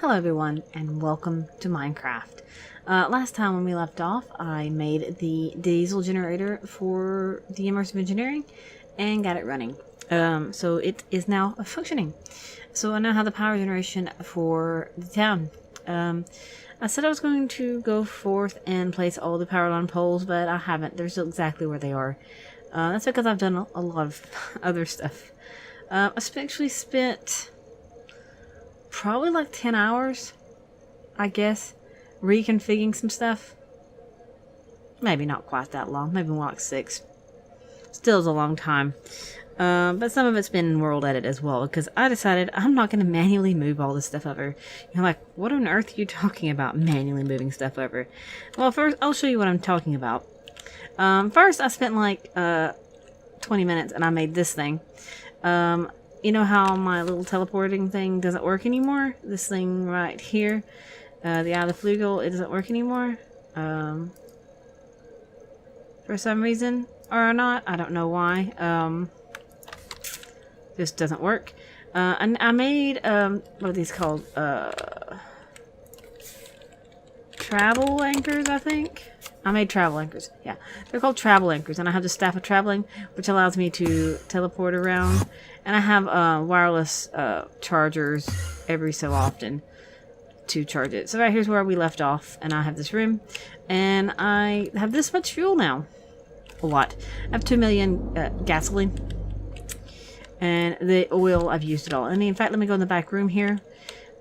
Hello everyone and welcome to Minecraft. Last time when we left off I made the diesel generator for the immersive engineering and got it running. So it is now functioning. So I now have the power generation for the town. I said I was going to go forth and place all the power line poles, but I haven't. They're still exactly where they are. That's because I've done a lot of other stuff. I actually spent probably like 10 hours, I guess, reconfiguring some stuff. Maybe not quite that long, maybe more like 6. Still is a long time. But some of it's been in World Edit as well, because I decided I'm not going to manually move all this stuff over. You're like, what on earth are you talking about, manually moving stuff over? Well, first, I'll show you what I'm talking about. First, I spent like 20 minutes and I made this thing. You know how my little teleporting thing doesn't work anymore? This thing right here, the Eye of the Flugel, it doesn't work anymore. For some reason or not, I don't know why. This doesn't work. And I made, what are these called? Travel anchors, I think. I made travel anchors. Yeah, they're called travel anchors, and I have the staff of traveling, which allows me to teleport around. And I have wireless chargers every so often to charge it. So right here's where we left off, and I have this room, and I have this much fuel now. A lot. I have 2 million gasoline, and the oil I've used it all. And in fact, let me go in the back room here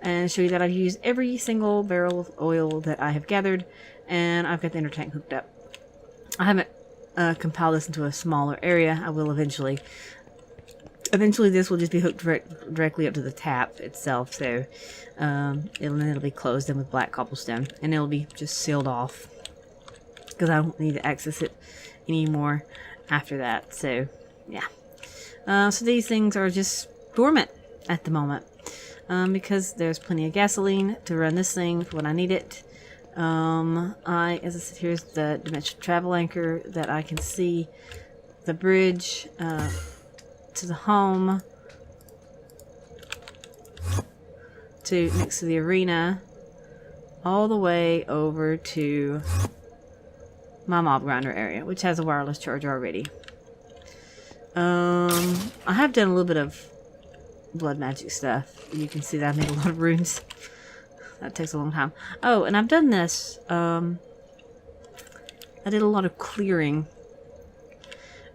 and show you that I've used every single barrel of oil that I have gathered, and I've got the inner tank hooked up. I haven't compiled this into a smaller area. I will eventually. Eventually this will just be hooked directly up to the tap itself, so it'll be closed in with black cobblestone, and it'll be just sealed off because I won't need to access it anymore after that. So yeah, so these things are just dormant at the moment. Because there's plenty of gasoline to run this thing for when I need it. As I said, here's the dimensional travel anchor that I can see the bridge to the home, to next to the arena, all the way over to my mob grinder area, which has a wireless charger already. I have done a little bit of blood magic stuff. You can see that I made a lot of runes. That takes a long time. Oh, and I've done this. I did a lot of clearing.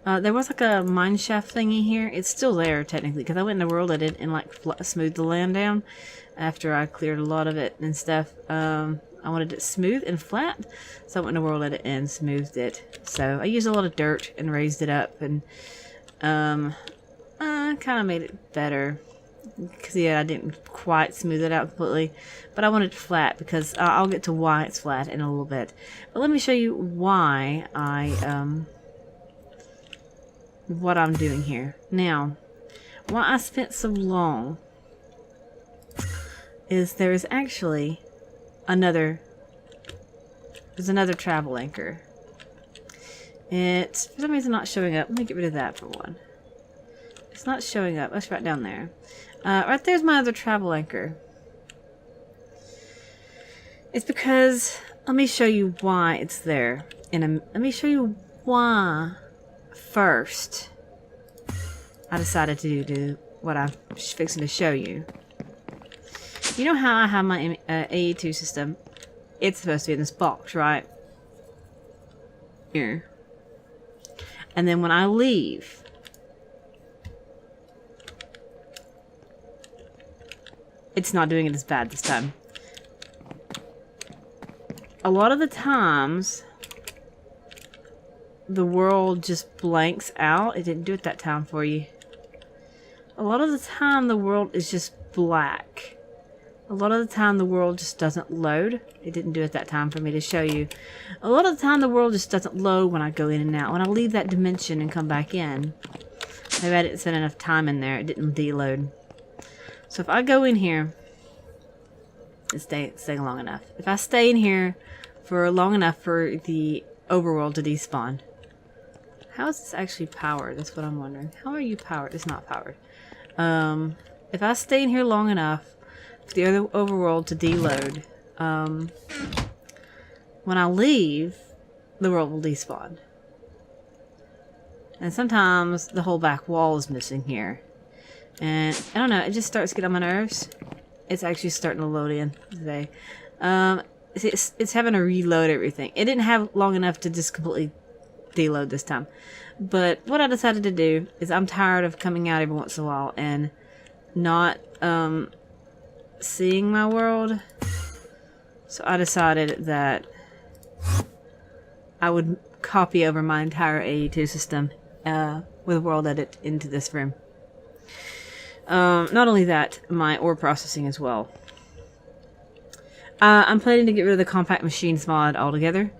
There was like a mine shaft thingy here. It's still there technically because I went into World Edit and like smoothed the land down after I cleared a lot of it and stuff. I wanted it smooth and flat, so I went into World Edit and smoothed it. So I used a lot of dirt and raised it up, and kind of made it better. Because yeah, I didn't quite smooth it out completely, but I wanted it flat because I'll get to why it's flat in a little bit. But let me show you why what I'm doing here. Now, why I spent so long is there's actually another travel anchor. It's for some reason not showing up. Let me get rid of that for one. It's not showing up. That's right down there. Right there's my other travel anchor. It's because, let me show you why it's there. Let me show you why first I decided to do what I'm fixing to show you. You know how I have my AE2 system? It's supposed to be in this box, right? Here. And then when I leave, it's not doing it as bad this time. A lot of the times, the world just blanks out. It didn't do it that time for you. A lot of the time, the world is just black. A lot of the time, the world just doesn't load. It didn't do it that time for me to show you. A lot of the time, the world just doesn't load when I go in and out. When I leave that dimension and come back in, maybe I didn't spend enough time in there. It didn't deload. So if I go in here, it's staying long enough. If I stay in here for long enough for the overworld to despawn. How is this actually powered? That's what I'm wondering. How are you powered? It's not powered. If I stay in here long enough the other overworld to deload. When I leave, the world will despawn. And sometimes the whole back wall is missing here. And I don't know, it just starts getting on my nerves. It's actually starting to load in today. It's having to reload everything. It didn't have long enough to just completely deload this time. But what I decided to do is I'm tired of coming out every once in a while and not seeing my world. So I decided that I would copy over my entire AE2 system with world edit into this room. Not only that, my ore processing as well. I'm planning to get rid of the compact machines mod altogether.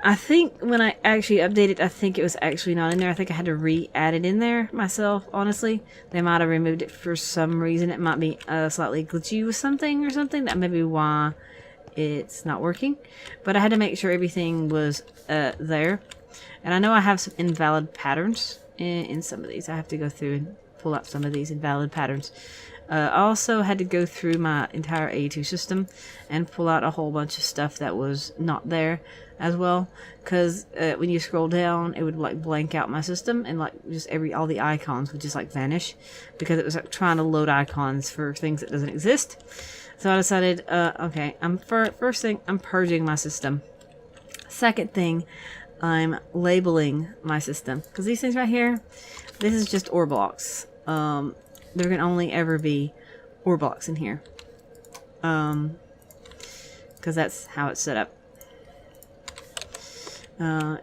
I think when I actually updated, I think it was actually not in there. I think I had to re-add it in there myself, honestly. They might have removed it for some reason. It might be slightly glitchy with something or something. That may be why it's not working. But I had to make sure everything was there. And I know I have some invalid patterns in some of these. I have to go through and pull out some of these invalid patterns. I also had to go through my entire AE2 system and pull out a whole bunch of stuff that was not there as well, because when you scroll down it would like blank out my system and like just all the icons would just like vanish because it was like trying to load icons for things that doesn't exist. So I decided, okay, first thing, I'm purging my system. Second thing, I'm labeling my system, because these things right here, this is just ore blocks. There can only ever be ore blocks in here, because that's how it's set up.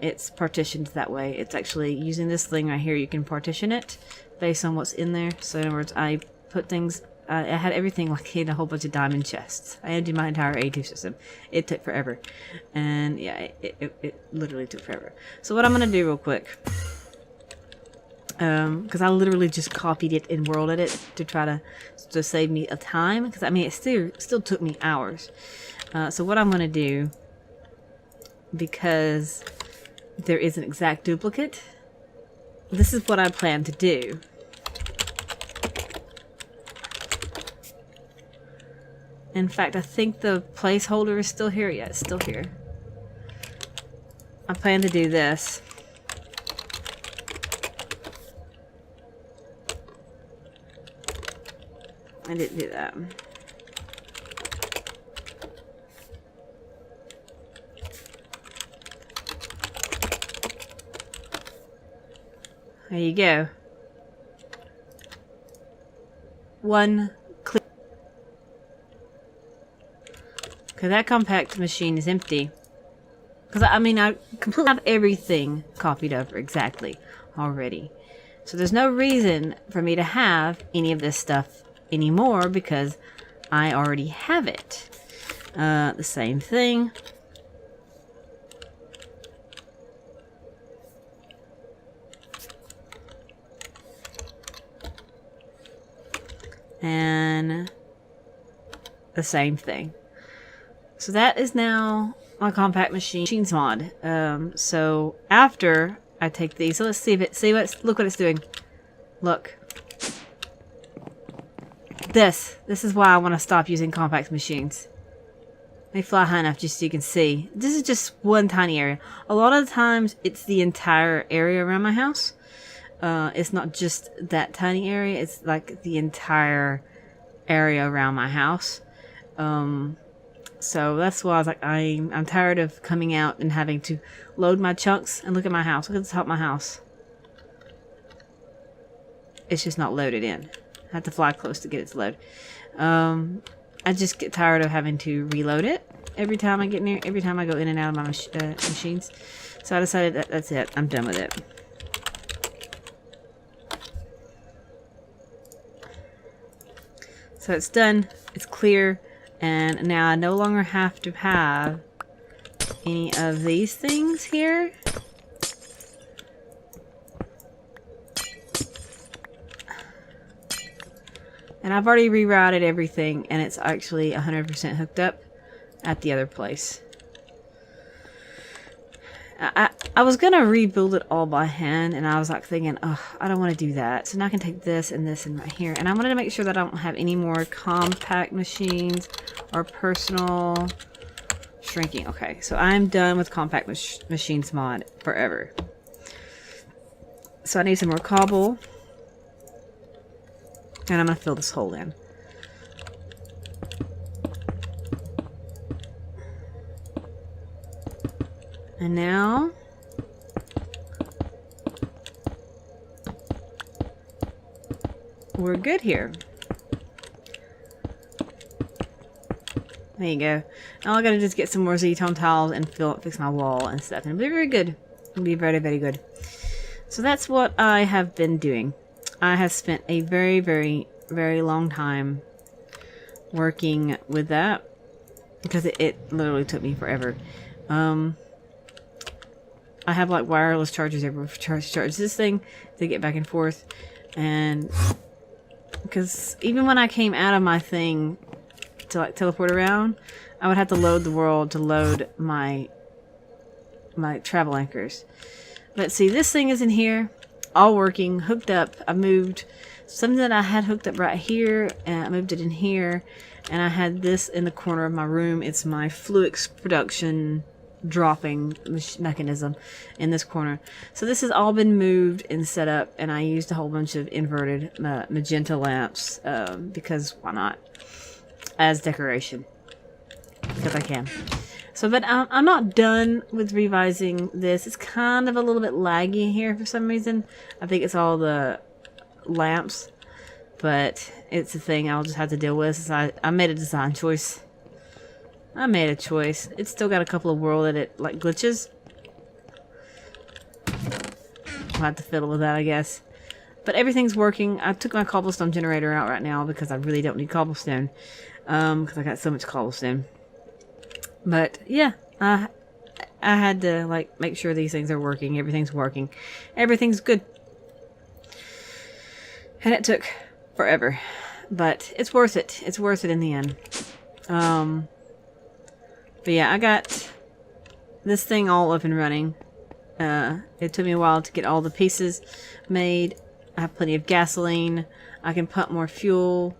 It's partitioned that way. It's actually using this thing right here. You can partition it based on what's in there. So in other words, I put things, I had everything like in a whole bunch of diamond chests. I emptied my entire AE2 system. It took forever. And yeah, it literally took forever. So what I'm going to do real quick, because I literally just copied it in World Edit to try to save me a time. Because I mean, it still took me hours. So what I'm going to do, because there is an exact duplicate, this is what I plan to do. In fact, I think the placeholder is still here. Yeah, it's still here. I plan to do this. I didn't do that. There you go. One click. Okay, that compact machine is empty. Because, I mean, I completely have everything copied over exactly already. So there's no reason for me to have any of this stuff anymore because I already have it. The same thing. And the same thing. So that is now my compact machines mod. So after I take these, so let's see if it, look what it's doing. Look. This is why I want to stop using compact machines. They fly high enough just so you can see. This is just one tiny area. A lot of the times it's the entire area around my house. It's not just that tiny area, it's like the entire area around my house. So that's why I was like, I'm tired of coming out and having to load my chunks. And look at my house. Look at the top of my house. It's just not loaded in. I have to fly close to get it to load. I just get tired of having to reload it every time I get near, every time I go in and out of my machines. So I decided that's it. I'm done with it. So it's done, it's clear, and now I no longer have to have any of these things here. And I've already rerouted everything, and it's actually 100% hooked up at the other place. I was gonna rebuild it all by hand, and I was like thinking, oh, I don't want to do that. So now I can take this and this and right here, and I wanted to make sure that I don't have any more compact machines or personal shrinking. Okay, so I'm done with compact machines mod forever. So I need some more cobble, and I'm gonna fill this hole in. And now we're good here. There you go. Now I gotta just get some more Z-tone tiles and fix my wall and stuff. And it'll be very good. It'll be very, very good. So that's what I have been doing. I have spent a very, very, very long time working with that. Because it literally took me forever. I have like wireless chargers everywhere. Charge this thing to get back and forth. And because even when I came out of my thing to like teleport around, I would have to load the world to load my travel anchors. But see, this thing is in here, all working, hooked up. I moved something that I had hooked up right here, and I moved it in here, and I had this in the corner of my room. It's my Fluix production dropping mechanism in this corner. So this has all been moved and set up, and I used a whole bunch of inverted magenta lamps because why not, as decoration, because I can. So but I'm not done with revising this. It's kind of a little bit laggy here for some reason. I think it's all the lamps, but it's a thing I'll just have to deal with. So I made a design choice. I made a choice. It's still got a couple of world edit like glitches. I'll have to fiddle with that, I guess. But everything's working. I took my cobblestone generator out right now because I really don't need cobblestone. Because I got so much cobblestone. But yeah, I had to like make sure these things are working. Everything's working. Everything's good. And it took forever. But it's worth it. It's worth it in the end. But yeah, I got this thing all up and running. It took me a while to get all the pieces made. I have plenty of gasoline. I can pump more fuel.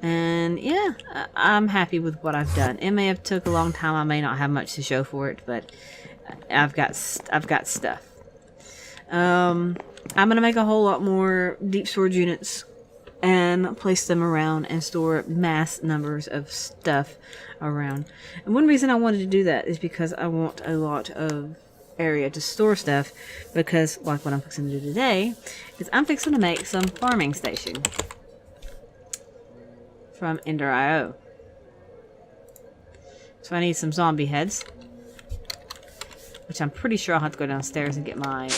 And yeah, I'm happy with what I've done. It may have took a long time. I may not have much to show for it, but I've got stuff. I'm gonna make a whole lot more deep storage units and place them around and store mass numbers of stuff around. And one reason I wanted to do that is because I want a lot of area to store stuff, because like what I'm fixing to do today is I'm fixing to make some farming station from Ender.io. So I need some zombie heads, which I'm pretty sure I'll have to go downstairs and get my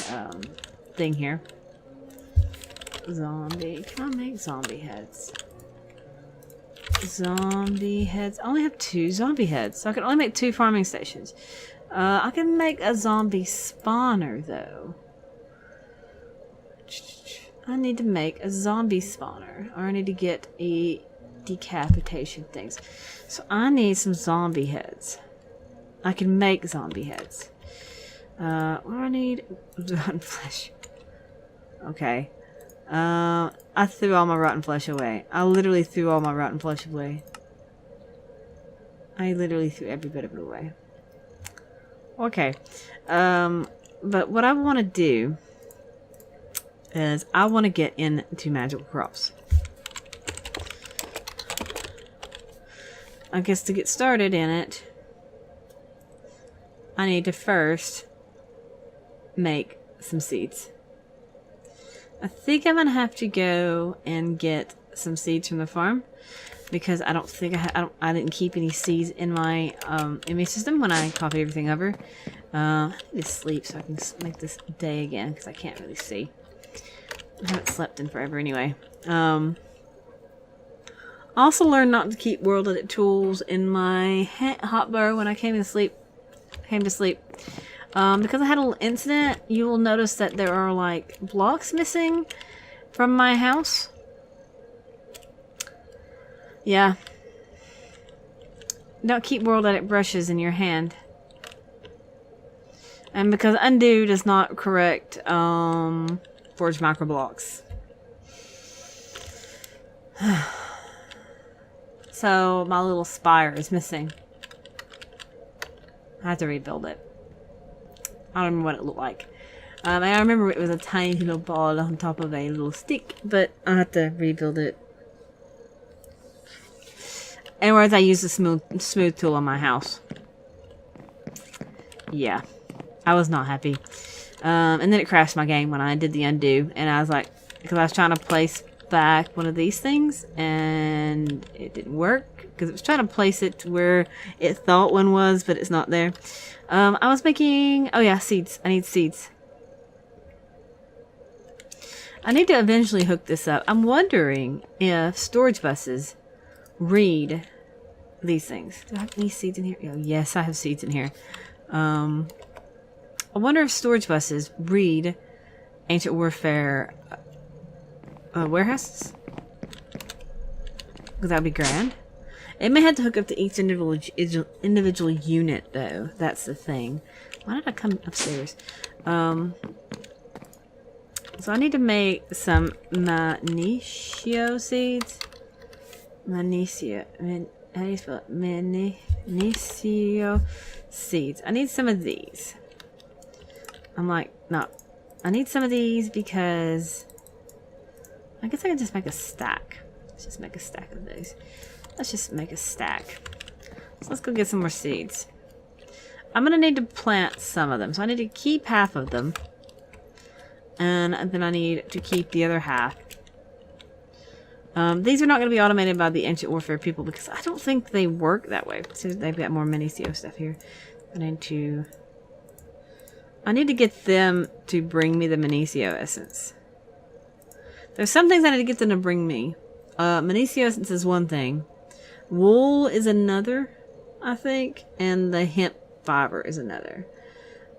thing here. Zombie. Can I make zombie heads? Zombie heads. I only have 2 zombie heads, so I can only make 2 farming stations. I can make a zombie spawner, though. I need to make a zombie spawner, or I need to get a decapitation things. So I need some zombie heads. I can make zombie heads. What do I need? Rotten flesh. Okay. I threw all my rotten flesh away. I literally threw all my rotten flesh away. I literally threw every bit of it away. Okay. But what I want to do is I want to get into magical crops. I guess to get started in it, I need to first make some seeds. I think I'm gonna have to go and get some seeds from the farm, because I don't think I didn't keep any seeds in my image system when I copied everything over. I need to sleep so I can make this day again, because I can't really see. I haven't slept in forever anyway. I also learned not to keep world edit tools in my hotbar when I came to sleep. Because I had a little incident. You will notice that there are like blocks missing from my house. Yeah. Don't keep world edit brushes in your hand. And because undo does not correct forged micro blocks. So my little spire is missing. I have to rebuild it. I don't remember what it looked like. I remember it was a tiny little ball on top of a little stick, but I have to rebuild it. Anyways, I use the smooth tool on my house. Yeah, I was not happy. And then it crashed my game when I did the undo, and I was like, because I was trying to place back one of these things, and it didn't work because it was trying to place it to where it thought one was, but it's not there. I was making, oh yeah, seeds. I need seeds. I need to eventually hook this up. I'm wondering if storage buses read these things. Do I have any seeds in here? Oh, yes, I have seeds in here. I wonder if storage buses read Ancient Warfare warehouses. Because that would be grand. It may have to hook up to each individual unit, though. That's the thing. Why did I come upstairs? So I need to make some magnesio seeds. Magnesio. How do you spell it? Magnesio seeds. I need some of these. I'm like, no. I need some of these because I guess I can just make a stack. Let's just make a stack of those. Let's just make a stack. So let's go get some more seeds. I'm going to need to plant some of them. So I need to keep half of them. And then I need to keep the other half. These are not going to be automated by the Ancient Warfare people because I don't think they work that way. So they've got more Minicio stuff here. I need to get them to bring me the Minicio essence. There's some things I need to get them to bring me. Minicio essence is one thing. Wool is another, I think. And the hemp fiber is another.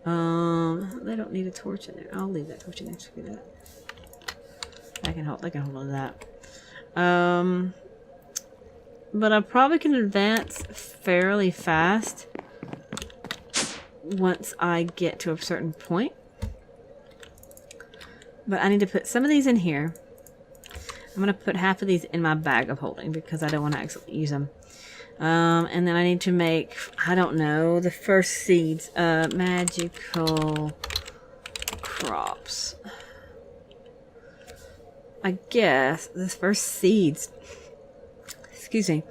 They don't need a torch in there. I'll leave that torch in there. Screw that. They can hold on to that. But I probably can advance fairly fast once I get to a certain point. But I need to put some of these in here. I'm going to put half of these in my bag of holding because I don't want to actually use them. And then I need to make, I don't know, the first seeds. Magical crops. I guess this first seeds. Excuse me.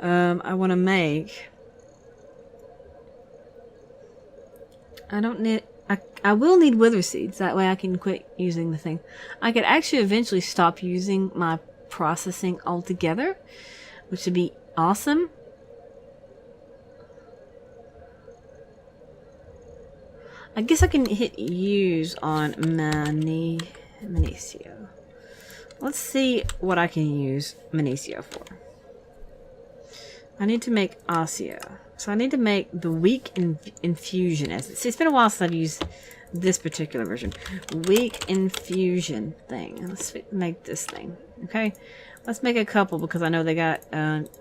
I want to make. I don't need. I will need wither seeds. That way I can quit using the thing. I could actually eventually stop using my processing altogether, which would be awesome. I guess I can hit use on Minicio. Let's see what I can use Minicio for. I need to make Osseo. So I need to make the weak infusion essence. See, it's been a while since I've used this particular version. Weak infusion thing. Let's make this thing. Okay? Let's make a couple because I know they got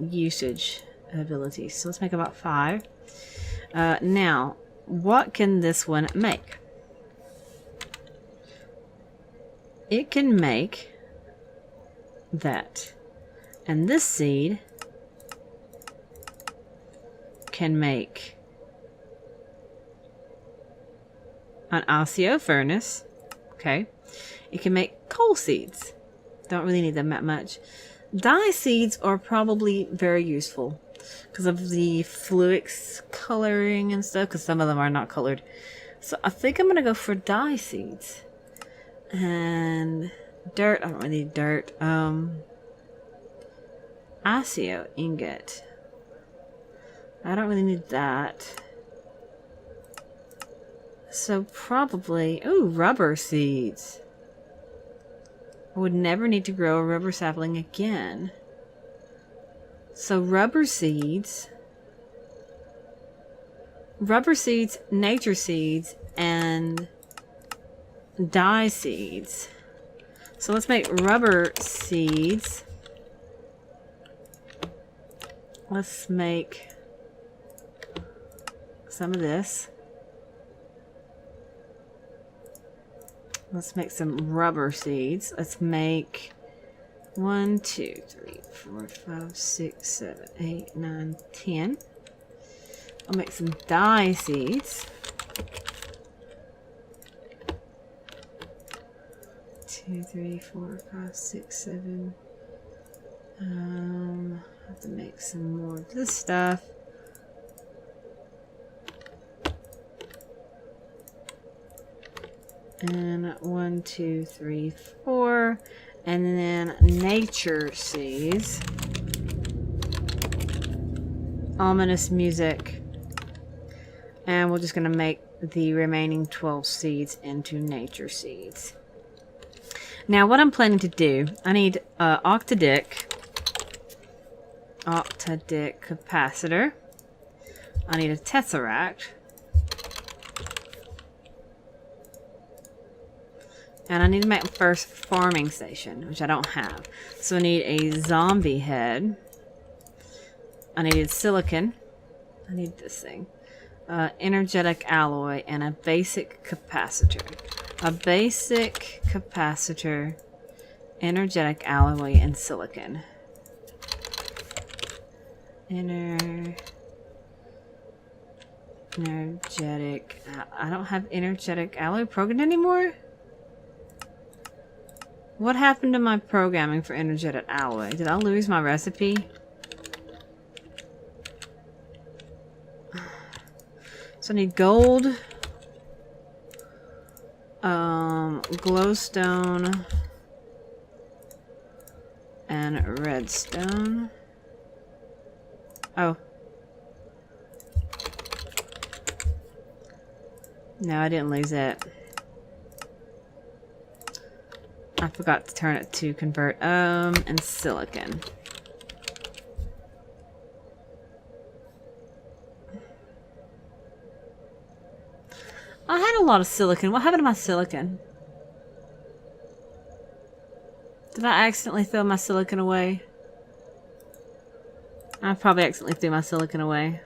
usage abilities. So let's make about 5. Now, what can this one make? It can make that. And this seed can make an Osseo furnace. Okay. It can make coal seeds. Don't really need them that much. Dye seeds are probably very useful because of the fluix coloring and stuff, because some of them are not colored. So I think I'm going to go for dye seeds. And dirt. I don't really need dirt. Osseo ingot. I don't really need that. So probably... Ooh, rubber seeds. I would never need to grow a rubber sapling again. So rubber seeds, nature seeds, and dye seeds. So let's make rubber seeds. Let's make some of this. Let's make some rubber seeds. Let's make 1, 2, 3, 4, 5, 6, 7, 8, 9, 10. I'll make some dye seeds. 2, 3, 4, 5, 6, 7. I have to make some more of this stuff. And 1, 2, 3, 4. And then nature seeds. Ominous music. And we're just going to make the remaining 12 seeds into nature seeds. Now what I'm planning to do, I need octadic capacitor. I need a tesseract. And I need to make my first farming station, which I don't have. So I need a zombie head. I needed silicon. I need this thing. Energetic alloy and a basic capacitor. A basic capacitor, energetic alloy, and silicon. Energetic. I don't have energetic alloy programmed anymore. What happened to my programming for energetic alloy? Did I lose my recipe? So I need gold, glowstone, and redstone. Oh. No, I didn't lose it. I forgot to turn it to convert, and silicon. I had a lot of silicon. What happened to my silicon? Did I accidentally throw my silicon away? I probably accidentally threw my silicon away.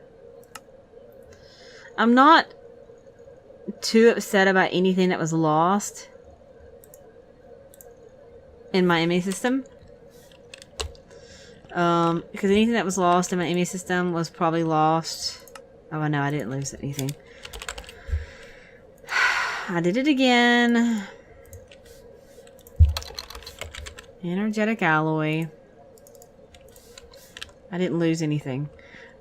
I'm not too upset about anything that was lost in my ME system. Because anything that was lost in my ME system was probably lost. Oh no, I didn't lose anything. I did it again. Energetic alloy. I didn't lose anything.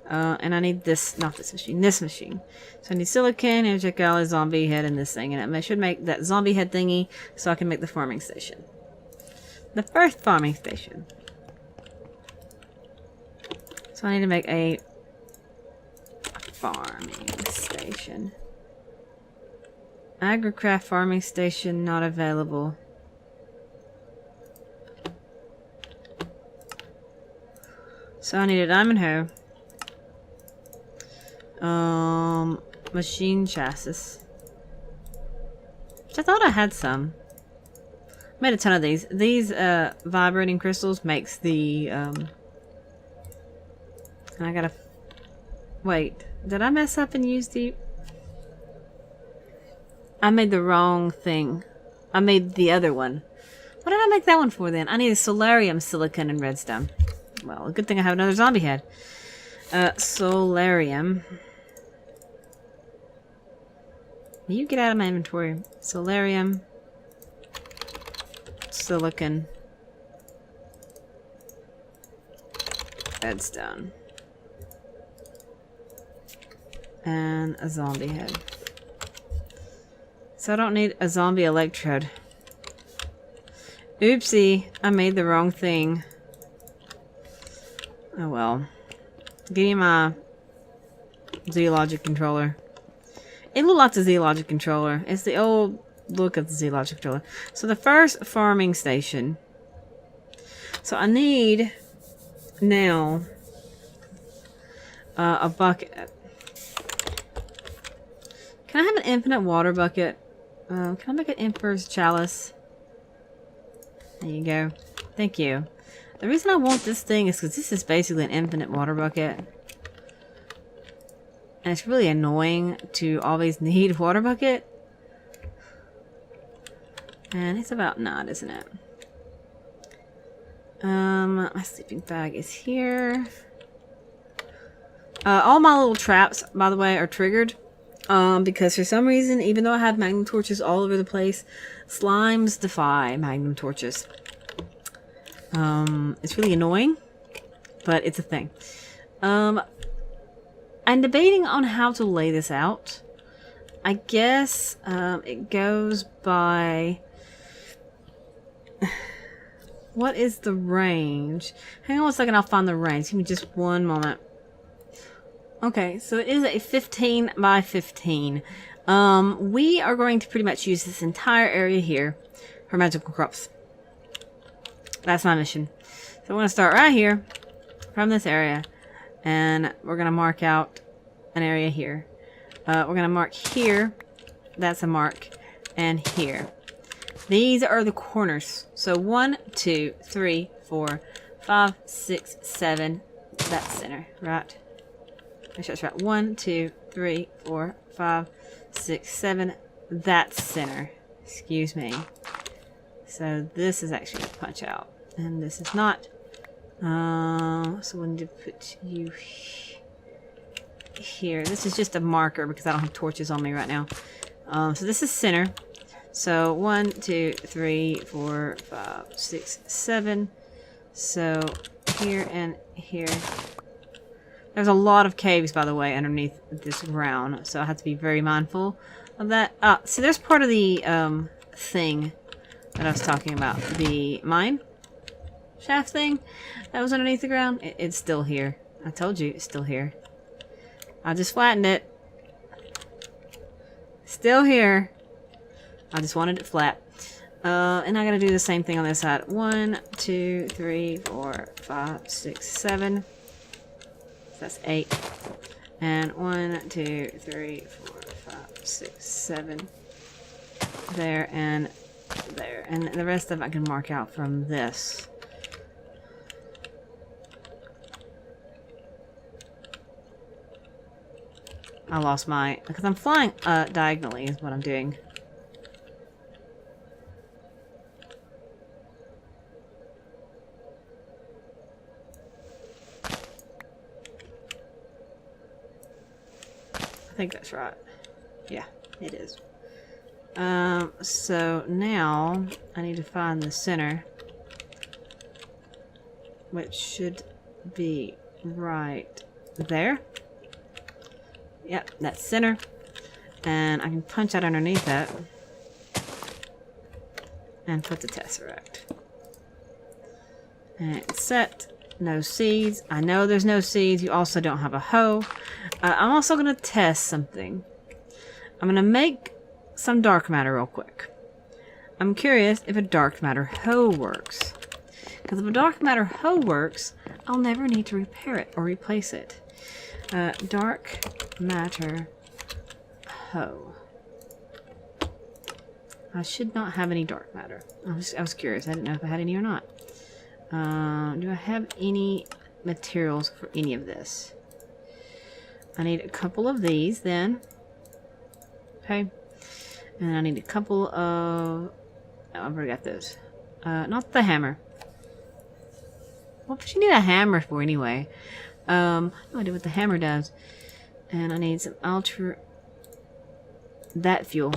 And I need this, not this machine, this machine. So I need silicon, energetic alloy, zombie head, and this thing. And I should make that zombie head thingy so I can make the farming station. The first farming station. So I need to make a farming station. Agricraft farming station not available. So I need a diamond hoe. Machine chassis. Which I thought I had some. I made a ton of these. These vibrating crystals makes the and I gotta wait. Did I mess up and use the I made the wrong thing. I made the other one. What did I make that one for then? I need a solarium, silicon, and redstone. Well, a good thing I have another zombie head. Solarium. Will you get out of my inventory? Solarium. Silicon. Redstone. And a zombie head. So I don't need a zombie electrode. Oopsie, I made the wrong thing. Oh well. Give me my Z-Logic controller. It looked like the Z-Logic controller. It's the old look of the Z-Logic controller. So the first farming station. So I need now a bucket. Can I have an infinite water bucket? Can I make an Emperor's Chalice? There you go. Thank you. The reason I want this thing is because this is basically an infinite water bucket. And it's really annoying to always need a water bucket. And it's about not, isn't it? My sleeping bag is here. All my little traps, by the way, are triggered. Because for some reason, even though I have magnum torches all over the place, slimes defy magnum torches. It's really annoying, but it's a thing. I'm debating on how to lay this out. I guess it goes by... What is the range? Hang on one second, I'll find the range. Give me just one moment. Okay, so it is a 15 by 15. We are going to pretty much use this entire area here for magical crops. That's my mission. So I'm going to start right here from this area, and we're going to mark out an area here. We're going to mark here. That's a mark. And here. These are the corners. So 1, 2, 3, 4, 5, 6, 7. That's center, right? Make sure that's right. 1, 2, 3, 4, 5, 6, 7. That's center. Excuse me. So this is actually a punch out. And this is not. So we need to put you here. This is just a marker because I don't have torches on me right now. So this is center. So 1, 2, 3, 4, 5, 6, 7. So here and here. There's a lot of caves, by the way, underneath this ground. So I have to be very mindful of that. So there's part of the thing that I was talking about. The mine shaft thing that was underneath the ground. It's still here. I told you it's still here. I just flattened it. Still here. I just wanted it flat. And I gotta do the same thing on this side. 1, 2, 3, 4, 5, 6, 7. That's 8. And 1, 2, 3, 4, 5, 6, 7. There and there. And the rest of it I can mark out from this. I lost my... Because I'm flying diagonally is what I'm doing. I think that's right. Yeah, it is. So now I need to find the center, which should be right there. Yep, that's center. And I can punch out underneath that and put the tesseract. And it's set. No seeds. I know there's no seeds. You also don't have a hoe. I'm also going to test something. I'm going to make some dark matter real quick. I'm curious if a dark matter hoe works. Because if a dark matter hoe works, I'll never need to repair it or replace it. Dark matter hoe. I should not have any dark matter. I was curious. I didn't know if I had any or not. Do I have any materials for any of this? I need a couple of these then. Okay. And I need a couple of... Oh, I've already got those. Not the hammer. What would you need a hammer for anyway? No idea what the hammer does. And I need some ultra... That fuel.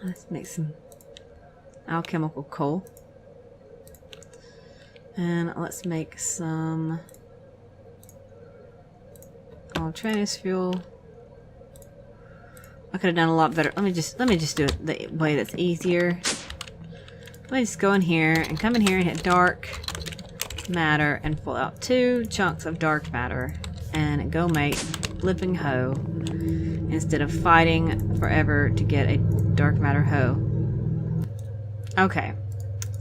Let's make some alchemical coal. And let's make some Ultranis fuel. I could have done a lot better. Let me just do it the way that's easier. Let me just go in here and come in here and hit dark matter and pull out 2 chunks of dark matter and go make flipping hoe instead of fighting forever to get a dark matter hoe. Okay.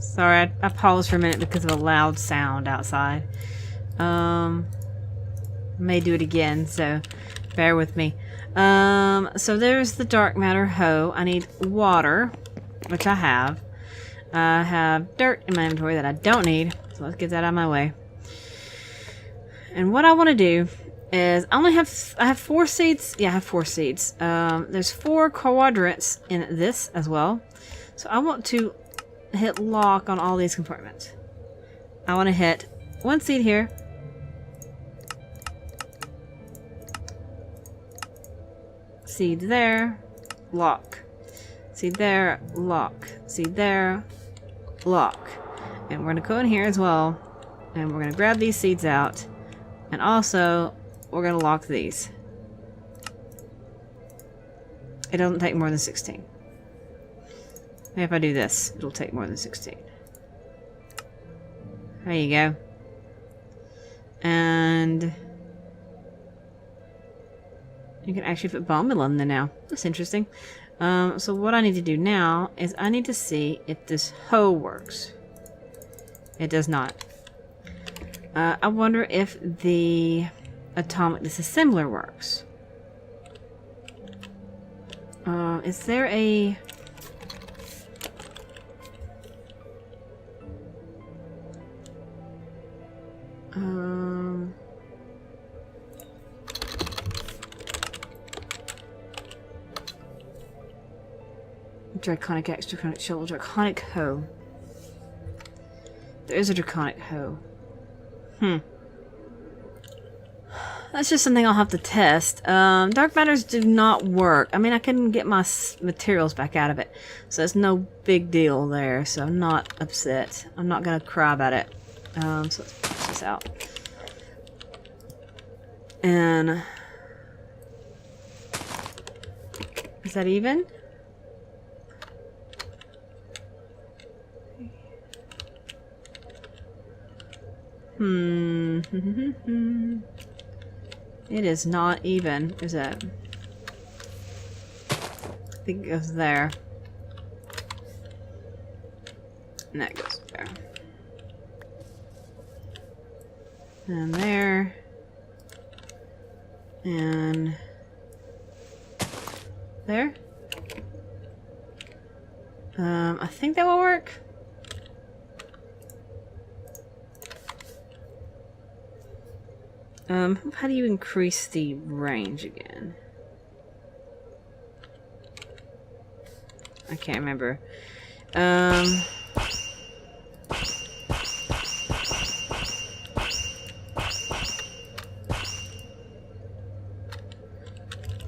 Sorry, I paused for a minute because of a loud sound outside. May do it again, so bear with me. So there's the dark matter hoe. I need water, which I have. I have dirt in my inventory that I don't need, so let's get that out of my way. And what I want to do is I have 4 seeds. Yeah, I have 4 seeds. There's 4 quadrants in this as well. So I want to hit lock on all these compartments. I want to hit one seed here. Seed there, lock. Seed there, lock. Seed there, lock. And we're going to go in here as well. And we're going to grab these seeds out. And also, we're going to lock these. It doesn't take more than 16. Maybe if I do this, it'll take more than 16. There you go. And you can actually put Bombula in there now. That's interesting. So what I need to do now is I need to see if this hoe works. It does not. I wonder if the atomic disassembler works. Is there a... Draconic X, Draconic Shovel, Draconic Hoe. There is a Draconic Hoe. That's just something I'll have to test. Dark matters do not work. I mean, I can get my materials back out of it. So it's no big deal there. So I'm not upset. I'm not going to cry about it. So let's push this out. And... is that even? It is not even, is it? I think it goes there. And that goes there. And there. And there. I think that will work. How do you increase the range again? I can't remember.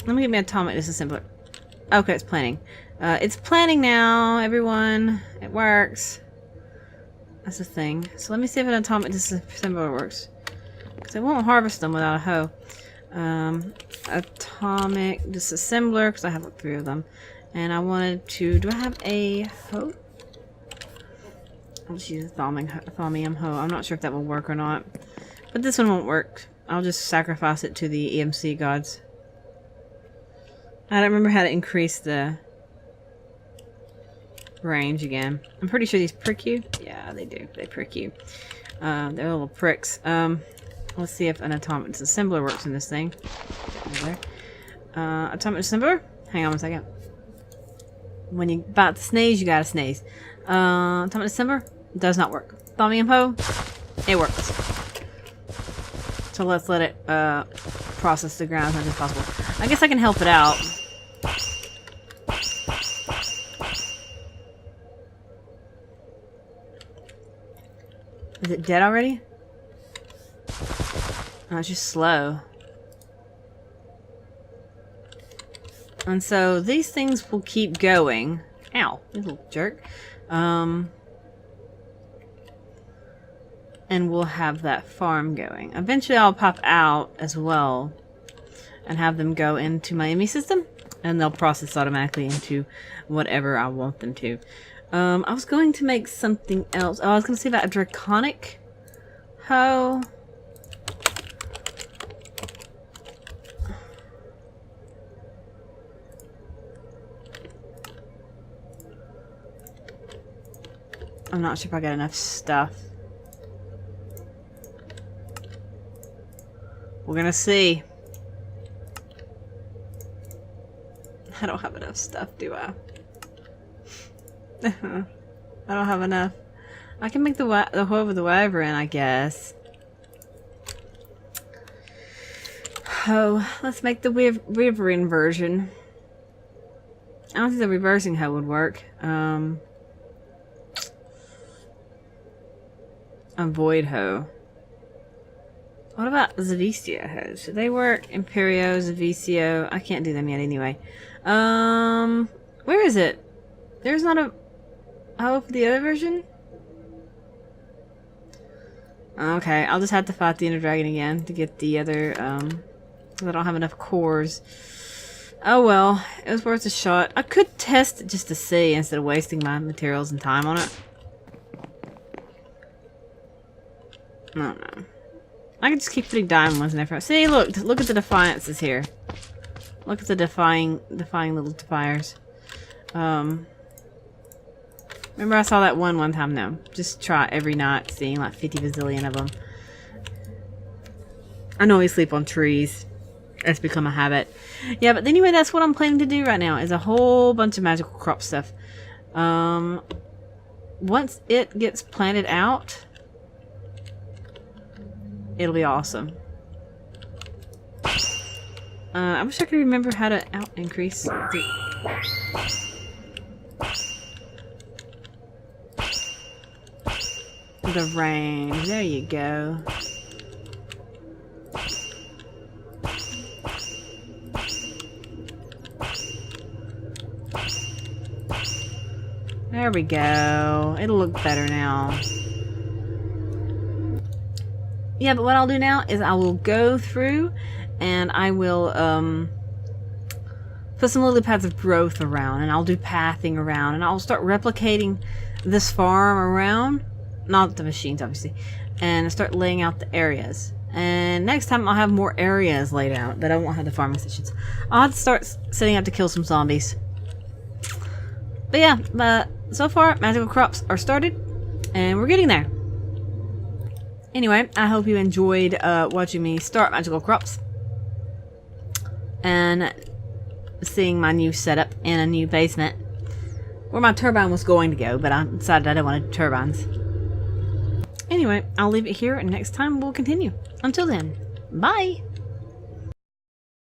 Let me get my atomic disassembler. Okay, it's planning. It's planning now, everyone. It works. That's the thing. So let me see if an atomic disassembler works. Because I won't harvest them without a hoe. Atomic disassembler, because I have like 3 of them. And I wanted to... do I have a hoe? I'll just use a thaumium hoe. I'm not sure if that will work or not. But this one won't work. I'll just sacrifice it to the EMC gods. I don't remember how to increase the range again. I'm pretty sure these prick you. Yeah, they do. They prick you. They're little pricks. Let's see if an atomic disassembler works in this thing. There. Atomic disassembler? Hang on one second. When you're about to sneeze, you gotta sneeze. Atomic disassembler? Does not work. Thaumium hoe? It works. So let's let it process the ground as much as possible. I guess I can help it out. Is it dead already? Oh, it's just slow. And so these things will keep going. Ow, you little jerk. And we'll have that farm going. Eventually I'll pop out as well and have them go into my ME system, and they'll process automatically into whatever I want them to. I was going to make something else. Oh, I was going to say about a draconic hoe. I'm not sure if I got enough stuff. We're gonna see. I don't have enough stuff, do I? I don't have enough. I can make the hoe with the wyvern, I guess. Oh, let's make the wyvern version. I don't think the reversing hoe would work. A void hoe. What about Zavicio hoes? Should they work? Imperio, Zavicio. I can't do them yet anyway. Where is it? There's not a hoe for the other version? Okay, I'll just have to fight the Inner Dragon again to get the other, because I don't have enough cores. Oh well, it was worth a shot. I could test it just to see instead of wasting my materials and time on it. I don't know. I can just keep putting diamond ones in there. See, look at the defiances here. Look at the defying little defiers. Remember I saw that one time? No. Just try every night seeing like 50 bazillion of them. I know we sleep on trees. It's become a habit. Yeah, but anyway, that's what I'm planning to do right now, is a whole bunch of magical crop stuff. Once it gets planted out, it'll be awesome. I wish I could remember how to increase the range. There you go. There we go. It'll look better now. Yeah, but what I'll do now is I will go through and I will put some lily pads of growth around, and I'll do pathing around, and I'll start replicating this farm around, not the machines obviously, and start laying out the areas. And next time I'll have more areas laid out that I won't have the farming stations. I'll have to start setting out to kill some zombies. But yeah, so far magical crops are started and we're getting there. Anyway, I hope you enjoyed watching me start magical crops and seeing my new setup in a new basement where my turbine was going to go, but I decided I don't want turbines. Anyway, I'll leave it here and next time we'll continue. Until then, bye!